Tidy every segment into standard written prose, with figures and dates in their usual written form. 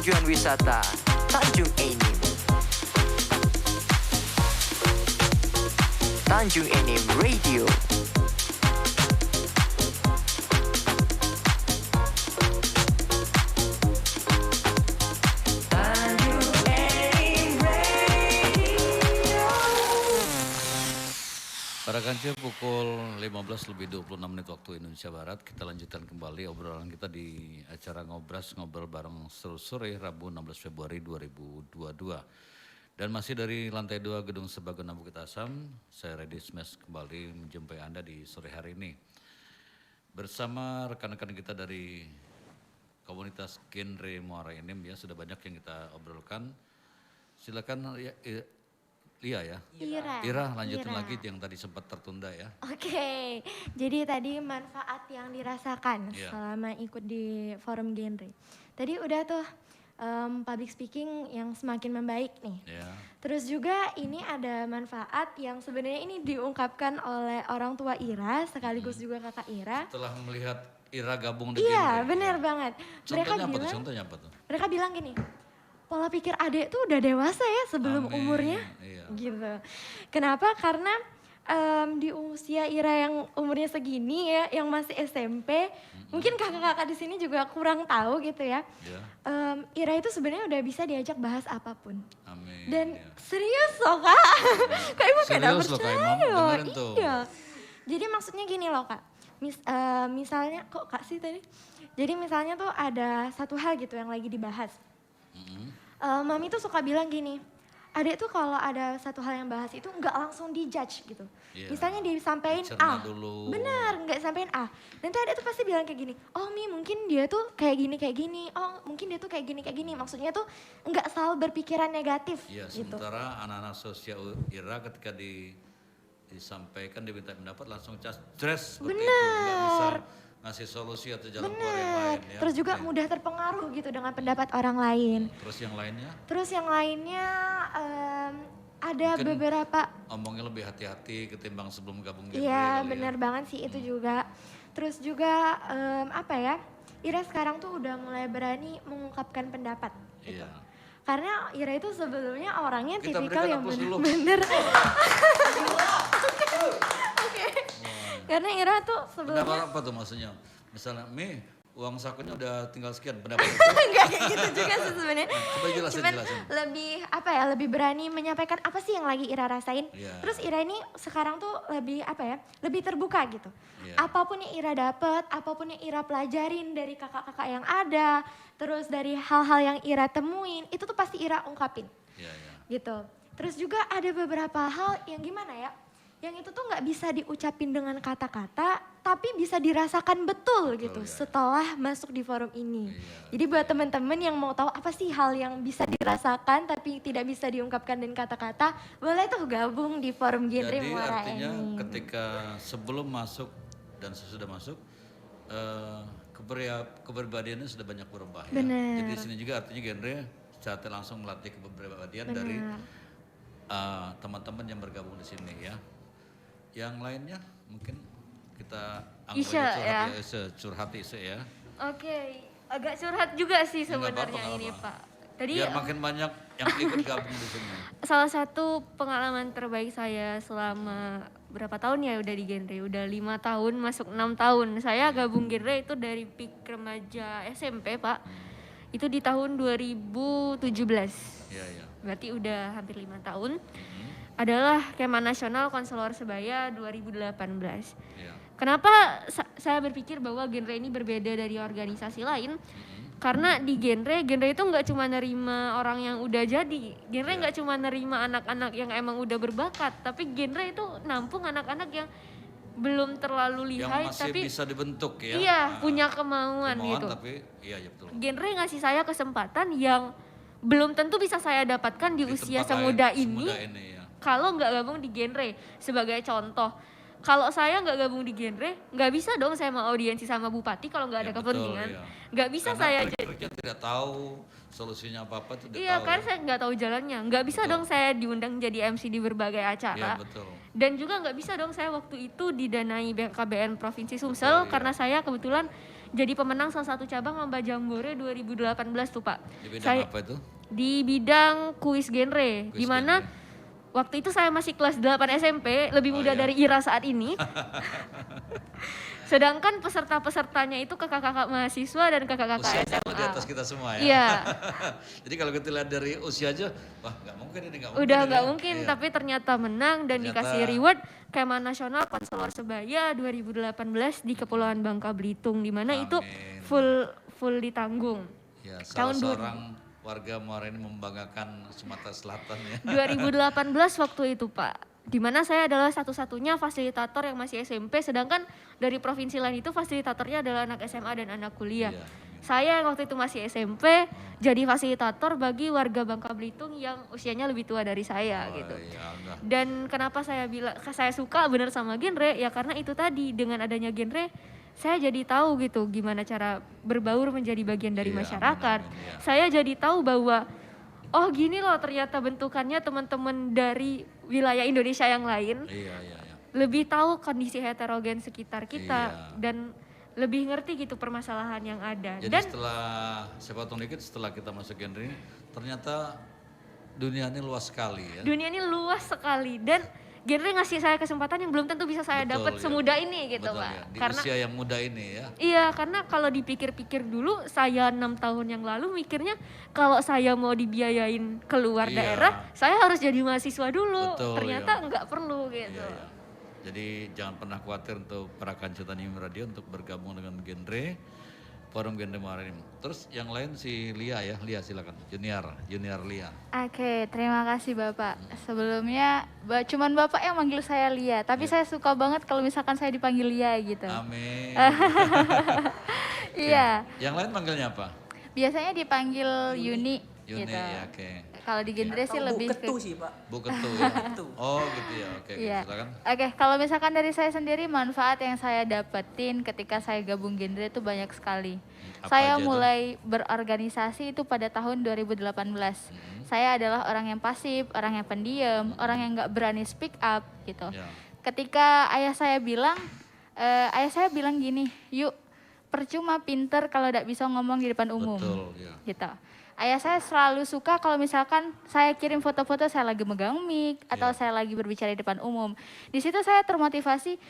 tujuan wisata Tanjung Enim. Tanjung Enim Radio. Pada kancil pukul 15:26 waktu Indonesia Barat, kita lanjutkan kembali obrolan kita di acara ngobrol bareng seru sore Rabu 16 Februari 2022. Dan masih dari lantai 2 Gedung Sebagian Bukit Asam, saya Reddy Smash kembali menjumpai Anda di sore hari ini. Bersama rekan-rekan kita dari komunitas genre Muara Enim ya, sudah banyak yang kita obrolkan. Silakan ya, Lia ya. Ira lanjutin lagi yang tadi sempat tertunda ya. Oke, jadi tadi manfaat yang dirasakan selama ikut di forum genre. Tadi udah tuh public speaking yang semakin membaik nih. Terus juga ini ada manfaat yang sebenarnya ini diungkapkan oleh orang tua Ira sekaligus juga kakak Ira. Setelah melihat Ira gabung di genre. Iya ya. benar banget. Contohnya apa tuh? Mereka bilang gini, pola pikir adik tuh udah dewasa ya sebelum umurnya. Gitu. Kenapa? Karena di usia Ira yang umurnya segini ya, yang masih SMP, mungkin kakak-kakak di sini juga kurang tahu gitu ya. Ira itu sebenarnya udah bisa diajak bahas apapun. Dan serius loh kak, kak Ibu kayak gak percaya. Iya. Jadi maksudnya gini loh kak, misalnya kok kak sih tadi? Jadi misalnya tuh ada satu hal gitu yang lagi dibahas. Mami tuh suka bilang gini, adek tuh kalau ada satu hal yang bahas itu nggak langsung dijudge gitu. Misalnya disampaikan A, benar nggak sampein A. Dan tuh adek tuh pasti bilang kayak gini, oh Mi mungkin dia tuh kayak gini, oh mungkin dia tuh kayak gini. Maksudnya tuh nggak selalu berpikiran negatif gitu. Sementara anak-anak sosial Ira ketika disampaikan, diminta pendapat langsung stres seperti itu. Nggak bisa ngasih solusi atau jalan keluar yang lain ya. Terus juga mudah terpengaruh gitu dengan pendapat orang lain. Terus yang lainnya? Ada mungkin beberapa. Ngomongnya lebih hati-hati ketimbang sebelum gabung genre. Iya benar banget sih itu juga. Terus juga Ira sekarang tuh udah mulai berani mengungkapkan pendapat. Gitu. Karena Ira itu sebelumnya orangnya tipikal yang bener-bener. Karena Ira tuh sebelumnya. Pendapat apa tuh maksudnya? Misalnya, uang sakunya udah tinggal sekian, pendapat itu? Enggak kayak gitu juga sih sebenarnya. Coba jelasin. Lebih berani menyampaikan apa sih yang lagi Ira rasain. Terus Ira ini sekarang tuh lebih terbuka gitu. Apapun yang Ira dapet, apapun yang Ira pelajarin dari kakak-kakak yang ada, terus dari hal-hal yang Ira temuin, itu tuh pasti Ira ungkapin. Gitu. Terus juga ada beberapa hal yang gimana ya, yang itu tuh nggak bisa diucapin dengan kata-kata, tapi bisa dirasakan betul gitu setelah masuk di forum ini. Jadi buat teman-teman yang mau tahu apa sih hal yang bisa dirasakan tapi tidak bisa diungkapkan dengan kata-kata, boleh tuh gabung di forum genre Muara Enim. Jadi artinya ketika sebelum masuk dan sesudah masuk, kepribadiannya sudah banyak berubah ya. Jadi di sini juga artinya genre secara langsung melatih kepribadian dari teman-teman yang bergabung di sini ya. Yang lainnya mungkin kita anggap curhat Ise ya. Oke, agak curhat juga sih sebenarnya ini Pak. Tadi biar makin banyak yang ikut gabung di sini. Salah satu pengalaman terbaik saya selama berapa tahun ya udah di genre, udah 5 tahun masuk 6 tahun. Saya gabung genre itu dari peak remaja SMP Pak. Itu di tahun 2017. Berarti udah hampir 5 tahun. Adalah Kema Nasional Konselor Sebaya 2018. Kenapa saya berpikir bahwa genre ini berbeda dari organisasi lain? Karena di genre itu nggak cuma nerima orang yang udah jadi. Genre nggak cuma nerima anak-anak yang emang udah berbakat, tapi genre itu nampung anak-anak yang belum terlalu lihai yang masih tapi bisa dibentuk ya. Iya, punya kemauan gitu. Tapi betul. Genre ngasih saya kesempatan yang belum tentu bisa saya dapatkan di usia semuda ini. Kalau nggak gabung di genre, sebagai contoh, kalau saya nggak gabung di genre, nggak bisa dong saya mau audiensi sama bupati kalau nggak ada kepentingan. Nggak bisa saya jadi. Tidak tahu solusinya apa-apa tuh. Iya, karena saya nggak tahu jalannya. Nggak bisa dong saya diundang jadi MC di berbagai acara. Dan juga nggak bisa dong saya waktu itu didanai BKBN Provinsi Sumsel karena saya kebetulan jadi pemenang salah satu cabang lomba Jambore 2018 tuh Pak. Di bidang apa itu? Di bidang kuis genre, di mana waktu itu saya masih kelas 8 SMP, lebih muda dari Ira saat ini. Sedangkan peserta-pesertanya itu kakak-kakak mahasiswa dan kakak-kakak usianya SMA. di atas kita semua ya. Iya. Jadi kalau kita lihat dari usia aja, wah nggak mungkin ini nggak mungkin. Udah nggak ini. mungkin, Iya. tapi ternyata menang dan dikasih reward Kema Nasional Konselor Sebaya 2018 di Kepulauan Bangka Belitung, di mana itu full ditanggung. Ya, salah seorang warga Muara ini membanggakan Sumatera Selatan ya. 2018 waktu itu Pak, di mana saya adalah satu-satunya fasilitator yang masih SMP, sedangkan dari provinsi lain itu fasilitatornya adalah anak SMA dan anak kuliah. Iya. Saya yang waktu itu masih SMP jadi fasilitator bagi warga Bangka Belitung yang usianya lebih tua dari saya gitu. Iya, dan kenapa saya bilang saya suka bener sama genre ya karena itu tadi, dengan adanya genre saya jadi tahu gitu gimana cara berbaur menjadi bagian dari masyarakat. Saya jadi tahu bahwa oh gini loh ternyata bentukannya teman-teman dari wilayah Indonesia yang lain. Lebih tahu kondisi heterogen sekitar kita dan lebih ngerti gitu permasalahan yang ada. Jadi dan setelah saya potong dikit, setelah kita masuk genre ini, ternyata dunia ini luas sekali ya. Dunia ini luas sekali dan genre ngasih saya kesempatan yang belum tentu bisa saya dapat semudah ini gitu Pak. Ya. Di karena usia yang muda ini ya. Iya, karena kalau dipikir-pikir dulu saya 6 tahun yang lalu mikirnya kalau saya mau dibiayain keluar daerah, saya harus jadi mahasiswa dulu. Ternyata enggak perlu gitu. Iya. Jadi jangan pernah khawatir untuk para kanca Tanium Radio untuk bergabung dengan genre Forum Genre Muara Enim. Terus yang lain si Lia ya, Lia silakan. Junior Lia. Oke, terima kasih Bapak. Sebelumnya cuman Bapak yang manggil saya Lia, tapi saya suka banget kalau misalkan saya dipanggil Lia gitu. Amin. Iya. Yang lain manggilnya apa? Biasanya dipanggil Yuni gitu. Ya, oke. Kalau di genre sih lebih Ketu sih Pak. Bu Ketu ya. Oh gitu ya, oke. Iya. Silakan. Oke, kalau misalkan dari saya sendiri manfaat yang saya dapetin ketika saya gabung genre itu banyak sekali. Saya mulai berorganisasi itu pada tahun 2018. Saya adalah orang yang pasif, orang yang pendiam, orang yang nggak berani speak up gitu. Ketika ayah saya bilang gini, yuk percuma pinter kalau tidak bisa ngomong di depan umum. Betul, ya. Gitu. Ayah saya selalu suka kalau misalkan saya kirim foto-foto saya lagi megang mic atau saya lagi berbicara di depan umum. Di situ saya termotivasi,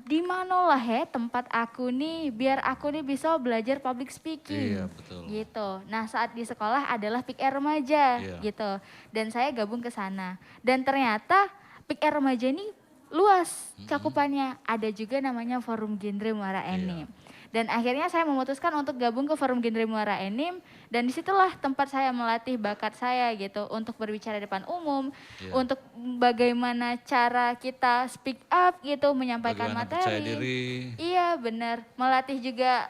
di mana lah ya tempat aku nih biar aku nih bisa belajar public speaking. Iya, betul. Gitu. Nah, saat di sekolah adalah PIK Remaja gitu. Dan saya gabung ke sana. Dan ternyata PIK Remaja ini luas cakupannya. Ada juga namanya Forum Genre Muara Enim. Dan akhirnya saya memutuskan untuk gabung ke Forum Genre Muara Enim dan disitulah tempat saya melatih bakat saya gitu untuk berbicara di depan umum, untuk bagaimana cara kita speak up gitu, menyampaikan materi. Percaya diri. Iya benar, melatih juga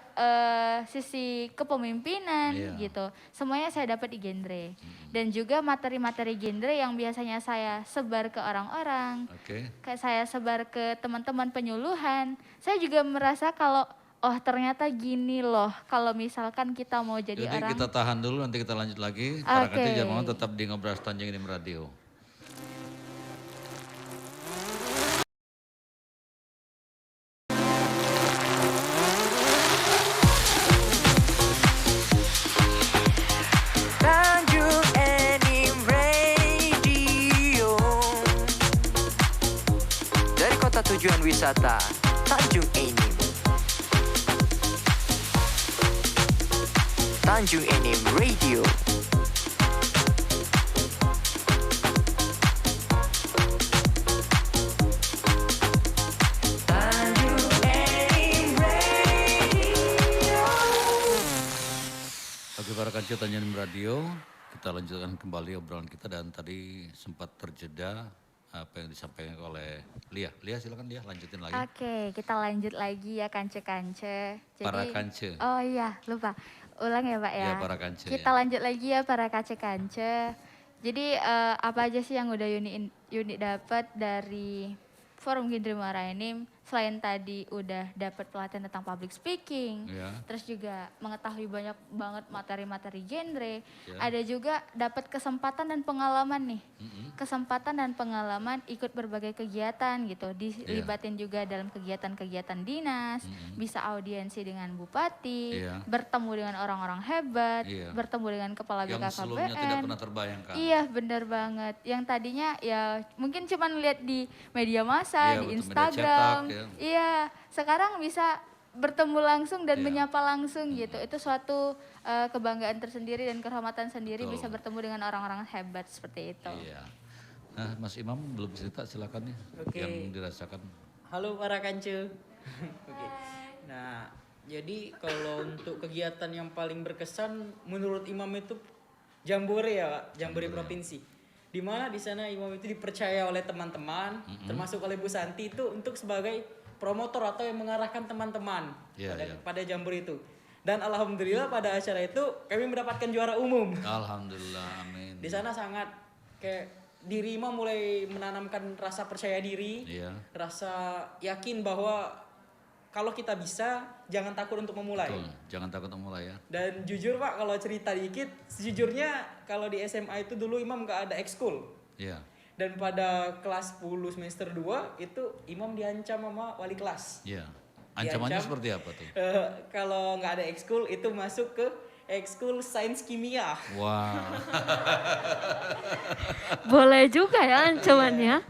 sisi kepemimpinan gitu. Semuanya saya dapat di genre. Dan juga materi-materi genre yang biasanya saya sebar ke orang-orang, kayak saya sebar ke teman-teman penyuluhan. Saya juga merasa kalau oh ternyata gini loh kalau misalkan kita mau jadi orang. Jadi kita tahan dulu, nanti kita lanjut lagi. Para kanca jangan mau tetap di Ngobras Tanjung Enim Radio. Tanjung Enim Radio. Dari kota tujuan wisata Tanjung Enim. Tanjung Enim Radio. Tanjung Enim Radio. Oke, para kanca Tanjung Enim Radio, kita lanjutkan kembali obrolan kita dan tadi sempat terjeda apa yang disampaikan oleh Lia. Lia silakan Lia, lanjutin lagi. Oke, kita lanjut lagi ya kance-kance. Para kance. Oh iya, lupa. Ulang ya Pak ya. Iya, para kance. Kita lanjut lagi ya para kance-kance. Jadi apa aja sih yang udah Yuni dapat dari Forum Genre Muara Enim? selain tadi udah dapat pelatihan tentang public speaking, Ya. terus juga mengetahui banyak banget materi-materi genre, Ya. ada juga dapat kesempatan dan pengalaman nih. Kesempatan dan pengalaman ikut berbagai kegiatan gitu, dilibatin juga dalam kegiatan-kegiatan dinas, bisa audiensi dengan bupati, Iya. bertemu dengan orang-orang hebat, Iya. bertemu dengan kepala Yang sebelumnya tidak BKKBN. pernah terbayangkan. Iya, benar banget. Yang tadinya ya mungkin cuma lihat di media massa, Iya, di betul, media Instagram. cetak, ya. Iya, sekarang bisa bertemu langsung dan Iya. menyapa langsung gitu. Itu suatu kebanggaan tersendiri dan kehormatan sendiri Betul. bisa bertemu dengan orang-orang hebat seperti itu. Iya. Nah, Mas Imam belum cerita, silakan nih Oke. yang dirasakan. Halo para kancu. Oke. Nah, jadi kalau untuk kegiatan yang paling berkesan menurut Imam itu Jambore ya, Pak, Jambore provinsi. Di mana di sana Imam itu dipercaya oleh teman-teman, termasuk oleh Bu Santi itu untuk sebagai promotor atau yang mengarahkan teman-teman Iya, iya. pada Jambore itu. Dan alhamdulillah pada acara itu kami mendapatkan juara umum. Alhamdulillah, amin. Di sana sangat kayak diri Imam mulai menanamkan rasa percaya diri, Iya. rasa yakin bahwa kalau kita bisa, jangan takut untuk memulai. Betul, jangan takut memulai ya. Dan jujur Pak, kalau cerita dikit, sejujurnya kalau di SMA itu dulu Imam gak ada ekskul. Iya. Dan pada kelas 10 semester 2 itu Imam diancam sama wali kelas. Iya. Ancamannya Diancam, seperti apa tuh? Kalau nggak ada ekskul itu masuk ke ekskul sains kimia. Wah. Boleh juga ya ancamannya.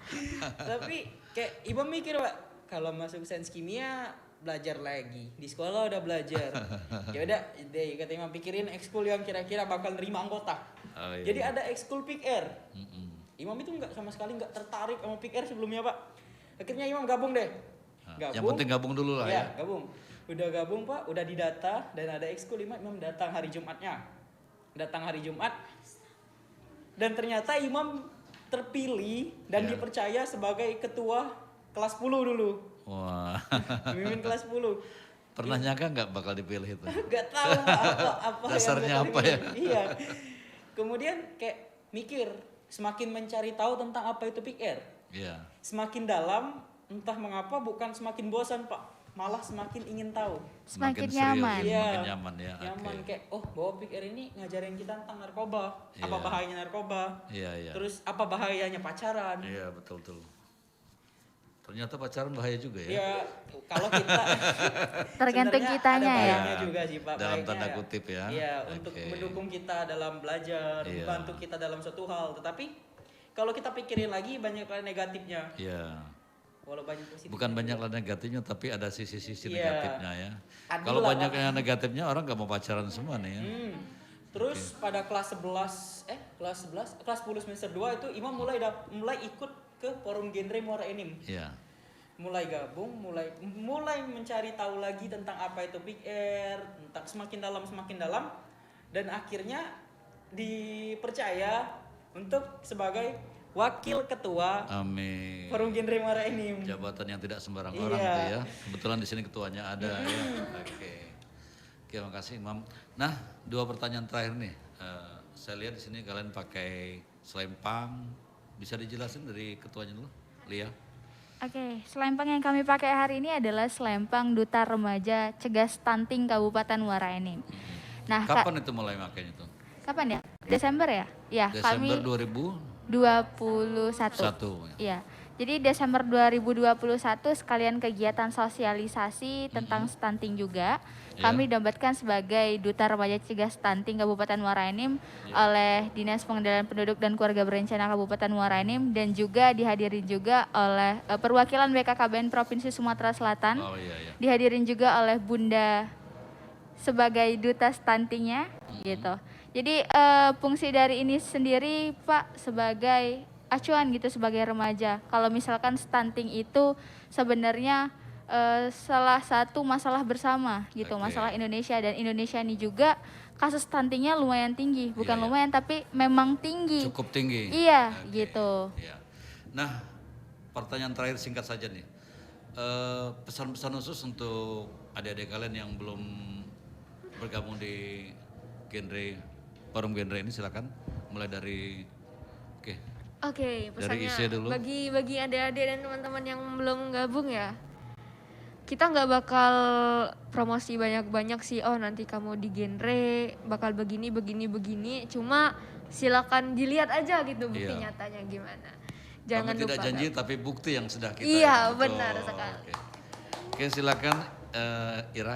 Tapi kayak Imam mikir Pak, kalau masuk sains kimia belajar lagi. Di sekolah udah belajar. Ya udah, deh kata Imam pikirin ekskul yang kira-kira bakal nerima anggota. Oh, iya. Jadi ada ekskul Pick Air. Imam itu nggak sama sekali nggak tertarik sama Pick Air sebelumnya Pak. Akhirnya Imam gabung deh. Yang penting gabung dulu lah ya. Gabung. Udah gabung Pak, udah didata dan ada ekskul Imam datang hari Jumatnya. Datang hari Jumat. Dan ternyata Imam terpilih dan Iya. dipercaya sebagai ketua kelas 10 dulu. Wah. Pemimpin kelas 10. Pernah nyangka nggak bakal dipilih itu? Gak tahu apa Dasarnya yang apa bakal ya? dipilih. Iya. Kemudian kayak mikir, semakin mencari tahu tentang apa itu Pick Air. Iya. Semakin dalam, entah mengapa bukan semakin bosan Pak, malah semakin ingin tahu. Semakin serius, nyaman. Iya. Semakin nyaman ya. Nyaman Oke. kayak bahwa Pick Air ini ngajarin kita tentang narkoba, apa Iya. bahayanya narkoba, Iya, iya. terus apa bahayanya pacaran. Iya, betul. Ternyata pacaran bahaya juga ya. Ya kalau kita Tergantung sebenarnya kitanya ada ya. baiknya juga sih Pak. Dalam baiknya tanda kutip ya. Iya, untuk Oke. mendukung kita dalam belajar, Iya. membantu kita dalam suatu hal. Tetapi kalau kita pikirin lagi banyak negatifnya. Iya. Walau banyak positif. Bukan banyaklah negatifnya, tapi ada sisi-sisi Iya. negatifnya ya. Adil Kalau lah, banyak Pak. yang negatifnya, orang gak mau pacaran semua nih ya. Terus pada kelas 10 semester 2 itu Imam mulai ikut ke forum genre Muara Enim. Iya. Mulai gabung, mulai mencari tahu lagi tentang apa itu Pick Air, tentang semakin dalam dan akhirnya dipercaya untuk sebagai wakil ketua Amin. forum genre Muara Enim. Jabatan yang tidak sembarang Iya. orang gitu ya. Kebetulan di sini ketuanya ada ya. Oke, makasih Imam. Nah, 2 pertanyaan terakhir nih. Saya lihat di sini kalian pakai selempang. Bisa dijelasin dari ketuanya dulu, Lia? Oke, selempang yang kami pakai hari ini adalah selempang Duta Remaja Cegah Stunting Kabupaten Muara Enim. Nah, Kapan itu mulai makanya itu? kapan ya? Desember ya? Ya, Desember kami 2021. 21. Iya. Jadi Desember 2021 sekalian kegiatan sosialisasi tentang stunting juga. Ya. Kami dapatkan sebagai Duta Remaja Cegah Stunting Kabupaten Muara Enim oleh Dinas Pengendalian Penduduk dan Keluarga Berencana Kabupaten Muara Enim dan juga dihadirin juga oleh perwakilan BKKBN Provinsi Sumatera Selatan. Oh iya, iya. Dihadirin juga oleh Bunda sebagai duta stuntingnya gitu. Jadi fungsi dari ini sendiri Pak sebagai acuan gitu sebagai remaja. Kalau misalkan stunting itu sebenarnya salah satu masalah bersama gitu, Oke. masalah Indonesia dan Indonesia ini juga kasus stuntingnya lumayan tinggi, bukan Iya, iya. lumayan tapi memang tinggi. Cukup tinggi. Iya Oke, gitu. iya. Nah, pertanyaan terakhir singkat saja nih. Pesan-pesan khusus untuk adik-adik kalian yang belum bergabung di forum genre ini silakan. Mulai dari Oke, Dari pesannya Isya dulu. bagi adik-adik dan teman-teman yang belum gabung ya. kita nggak bakal promosi banyak-banyak sih, oh nanti kamu di genre bakal begini. Cuma silakan dilihat aja gitu bukti nyatanya gimana. Jangan Kami lupa. tidak janji tapi bukti yang sudah kita. Iya, betul. benar sekali. Oke, silakan Ira.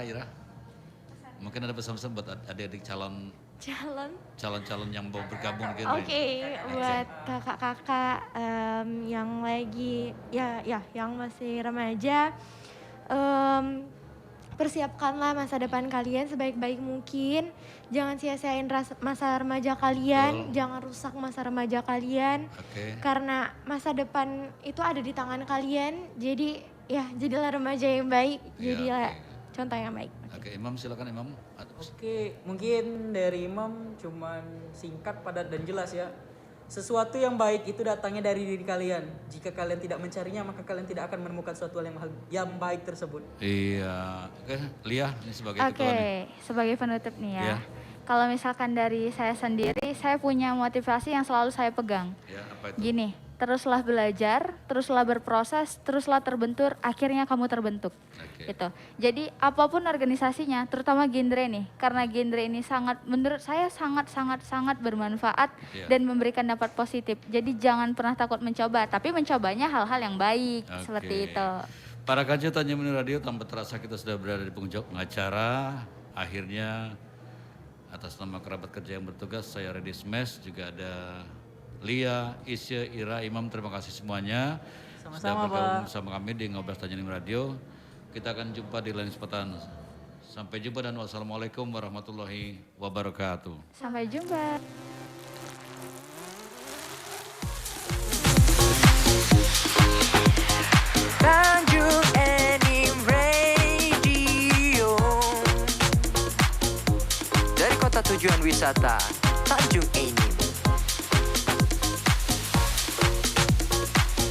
Mungkin ada pesan-pesan buat adik-adik calon-calon yang mau bergabung gitu. Oke, buat kakak-kakak yang lagi yang masih remaja, persiapkanlah masa depan kalian sebaik-baik mungkin. Jangan sia-siain masa remaja kalian, jangan rusak masa remaja kalian. Karena masa depan itu ada di tangan kalian. Jadi jadilah remaja yang baik, jadilah contoh yang baik. Oke, Imam silakan Imam. Oke, mungkin dari Imam cuman singkat, padat dan jelas ya. Sesuatu yang baik itu datangnya dari diri kalian. Jika kalian tidak mencarinya, maka kalian tidak akan menemukan suatu hal yang baik tersebut. Iya. Oke, Lia ini sebagai ketua nih. Sebagai penutup nih ya. Iya. Kalau misalkan dari saya sendiri, saya punya motivasi yang selalu saya pegang. Ya, apa itu? Gini, teruslah belajar, teruslah berproses, teruslah terbentur, akhirnya kamu terbentuk. Gitu. Jadi apapun organisasinya, terutama genre nih, karena genre ini menurut saya sangat bermanfaat dan memberikan dampak positif. Jadi jangan pernah takut mencoba, tapi mencobanya hal-hal yang baik seperti itu. Para kaca Tanya Mini Radio, tanpa terasa kita sudah berada di penghujung acara. Akhirnya atas nama kerabat kerja yang bertugas, saya Reddy Smash, juga ada Lia, Isya, Ira, Imam, terima kasih semuanya. Sudah bergabung bersama kami di Ngobras Tanya Mini Radio. Kita akan jumpa di lain kesempatan. Sampai jumpa dan wassalamualaikum warahmatullahi wabarakatuh. Sampai jumpa. Tanjung Enim Radio. Dari kota tujuan wisata Tanjung Enim.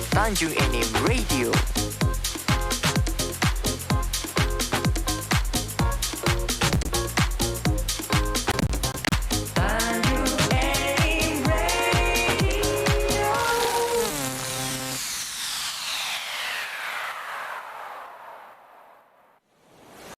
Tanjung Enim Radio.